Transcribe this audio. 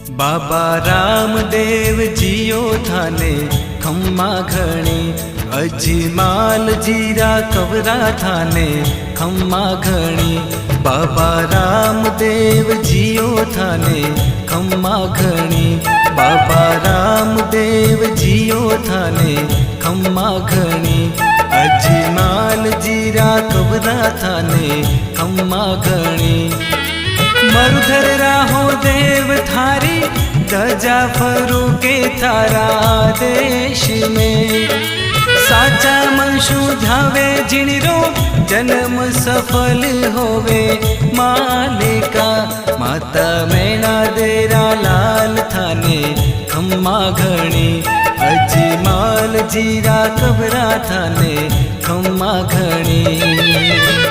बाबा रामदेव जियो थाने खम्मा घणी, अजमाल जीरा कवरा थाने खम्मा घणी। बाबा रामदेव जियो थाने खम्मा घणी, बाबा रामदेव जियो थाने खम्मा घणी। अजमाल जीरा कवरा थाने खम्मा घणी। मरुधर राहो देव थारी, ध्वजा फरूके थारा देश में। साचा मनशु ध्यावे जिणरो, जन्म सफल होवे मालिका। माता मैना देरा लाल थाने खम्मा घणी, अजमाल जीरा कबरा थाने खम्मा घणी।